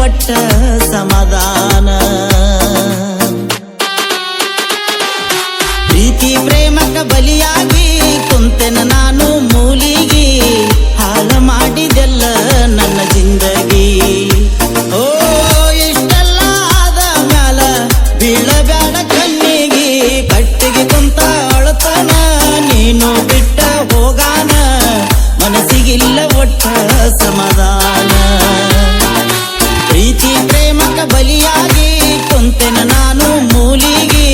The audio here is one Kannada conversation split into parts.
ಒಟ್ಟ ಸಮಾಧಾನ. ಪ್ರೀತಿ ಪ್ರೇಮಕ ಬಲಿಯಾಗಿ ಕುಂತೆನ ನಾನು ಮೂಲಿಗಿ, ಹಾಳ ಮಾಡಿದೆಲ್ಲ ನನ್ನ ಜಿಂದಗಿ. ಓ ಇಷ್ಟೆಲ್ಲ ಆದ ಮ್ಯಾಲ ಬೀಳಬ್ಯಾಡ ಕಣ್ಣಿಗಿ, ಕಟ್ಟಿಗೆ ಕುಂತ ಅಳತನ ನೀನು ಬಿಟ್ಟ ಹೋಗಾನ, ಮನಸ್ಸಿಗಿಲ್ಲ ಒಟ್ಟ ಸಮಾಧಾನ. ಪ್ರೀತಿ ಪ್ರೇಮಕ ಬಲಿಯಾಗಿ ಕುಂತೆನ ನಾನು ಮೂಲಿಗಿ,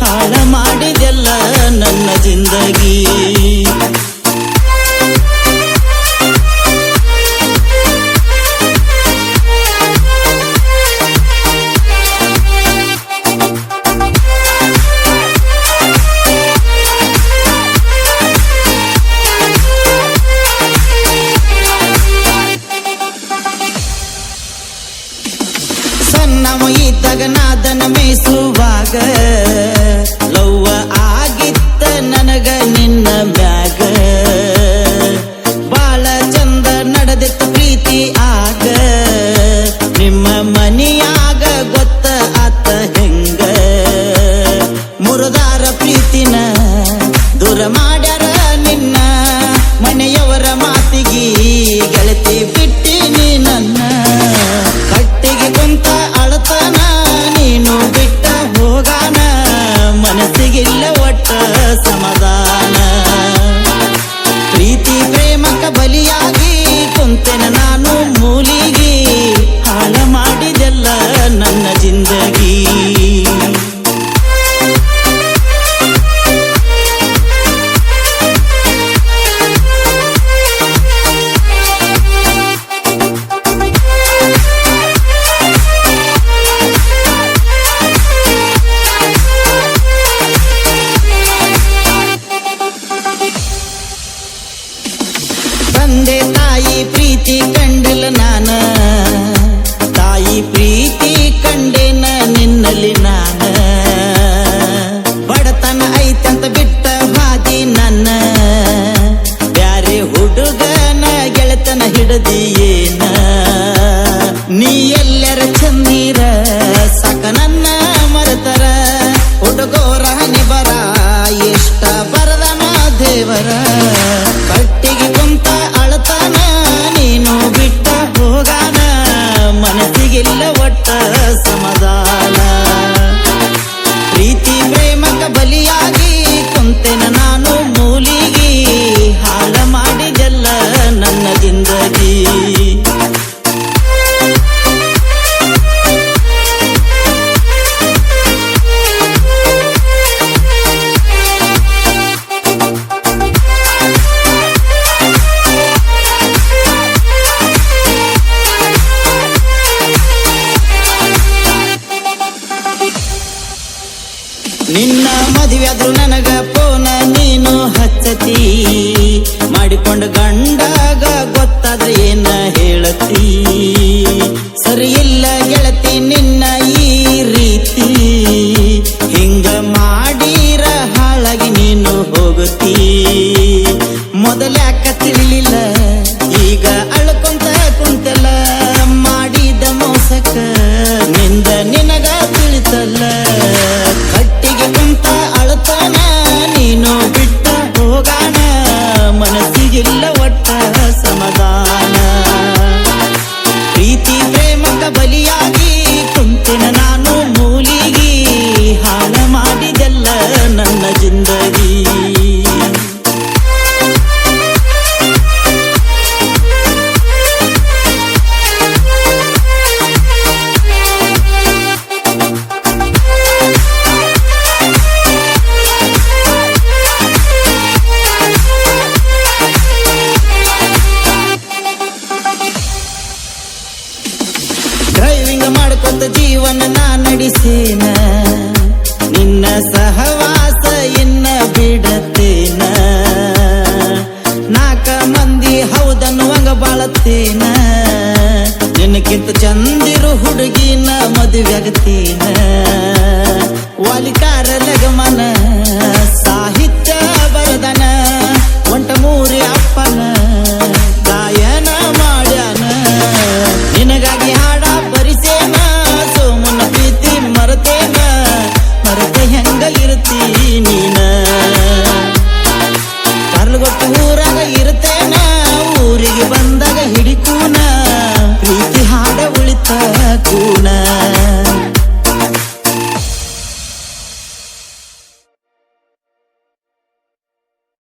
ಹಾಳ ಮಾಡಿದೆಲ್ಲ ನನ್ನ ಜಿಂದಗಿ. ಸಣ್ಣವ ಇದ್ದಾಗ ನಾದನ ಮೇಸುವಾಗ, ಲವ್ವ ಆಗಿತ್ತ ನನಗ ನಿನ್ನ ಬ್ಯಾಗ. ಬಾಳ ಚಂದ ನಡೆದಿತ್ತ ಪ್ರೀತಿ ಆಗ, ನಿಮ್ಮ ಮನಿಯಾಗ ಗೊತ್ತ ಆತ ಹೆಂಗ. ಮುರುದಾರ ಪ್ರೀತಿನ ದೂರ ಮಾಡ್ಯಾರ ನಿನ್ನ, ಮನೆಯವರ ಮಾತಿಗಿ ಗೆಳತಿ ಬಿಟ್ಟಿನಿ ನನ್ನ. ಕಟ್ಟಿಗೆ ಕುಂತ ಅಳತನ ನೀನು ಬಿಟ್ಟ ಹೋಗಾನ, ಮನಸ್ಸಿಗಿಲ್ಲ ಒಟ್ಟ ಸಮಾಧಾನ. ಪ್ರೀತಿ ಪ್ರೇಮಕ ಬಲಿಯಾಗಿ ಕುಂತೆನ ನಾನು ಮೂಲಿಗಿ, ಹಾಳ ಮಾಡಿದೆಲ್ಲ ನನ್ನ ಜಿಂದಗಿ. ತಂದೆ ತಾಯಿ ಪ್ರೀತಿ ಕಂಡಿಲ್ಲ ನಾನ, ತಾಯಿ ಪ್ರೀತಿ ಕಂಡೇನ ನಿನ್ನಲ್ಲಿ ನಾನ. ಬಡತನ ಐತಂತ ಬಿಟ್ಟ ಹಾದಿ ನನ್ನ, ಬ್ಯಾರೆ ಹುಡುಗನ ಗೆಳತನ ಹಿಡದಿಯೇನ. ನೀ ಎಲ್ಲರ ಚಂದೀರ ಸಾಕ ನನ್ನ ಮರತರ, ಹುಡುಗೋರ ನಿಬರ ಇಷ್ಟ ಬರದನ ದೇವರ. ಕಟ್ಟಿಗೆ ಕುಂತ ಅಳತನ ನೀನು ಬಿಟ್ಟ ಹೋಗಾನ, ಮನಸ್ಸಿಗಿಲ್ಲ ಒಟ್ಟ ಸಮಾಧಾನ. ಪ್ರೀತಿ ಪ್ರೇಮಕ ಬಲಿಯಾಗಿ ಕುಂತೆನ ನಾನು ಮೂಲಿಗಿ, ಹಾಳ ಮಾಡಿದೆಲ್ಲ ನನ್ನ ಜಿಂದಗಿ. ನಿನ್ನ ಮದುವೆಯಾದ್ರು ನನಗ ಫೋನ ನೀನು ಹಚ್ಚತಿ, ಮಾಡಿಕೊಂಡ ಗಂಡಾಗ ಗೊತ್ತಾದ್ರೆ ಏನ ಹೇಳತಿ. ಸರಿ ಇಲ್ಲ ಗೆಳತಿ ನಿನ್ನ ಈ ರೀತಿ, ಹಿಂಗ ಮಾಡಿರ ಹಾಳಾಗಿ ನೀನು ಹೋಗುತ್ತಿ. ಮೊದಲ್ಯಾಕ ತಿಳಿಲಿಲ್ಲ ಈಗ ಅಳ್ಕೊಂತ ಕುಂತಲ್ಲ, ಮಾಡಿದ ಮೋಸಕ ನಿಂದ ನಿನಗ ತಿಳಿತಲ್ಲ. ಕಟ್ಟಿಗೆ ಕುಂತ ಅಳತನ ನೀನು ಬಿಟ್ಟ ಹೋಗಾನ, ಮನಸ್ಸಿಗಿಲ್ಲ ಒಟ್ಟ ಸಮಾಧಾನ. ಪ್ರೀತಿ ಪ್ರೇಮಕ ಬಲಿಯಾಗಿ ಕುಂತಿನ ನಾನು ಮೂಲಿಗಿ, ಹಾಳ ಮಾಡಿದೆಲ್ಲ ನನ್ನ ಜಿಂದಗಿ. ಡ್ರೈವಿಂಗ್ ಮಾಡ್ಕೊತ ಜೀವನ ನಾ ನಡೆಸೇನ, ನಿನ್ನ ಸಹವಾಸ ಇನ್ನ ಬಿಡತೇನ. ನಾಕ ಮಂದಿ ಹೌದನ್ನುವಂಗ ಬಾಳತ್ತೇನ, ನಿನಕ್ಕಿಂತ ಚಂದಿರು ಹುಡುಗಿನ ಮದುವೆಯಾಗತೇನ. ವಾಲಿಕಾರ ಲಗಮನ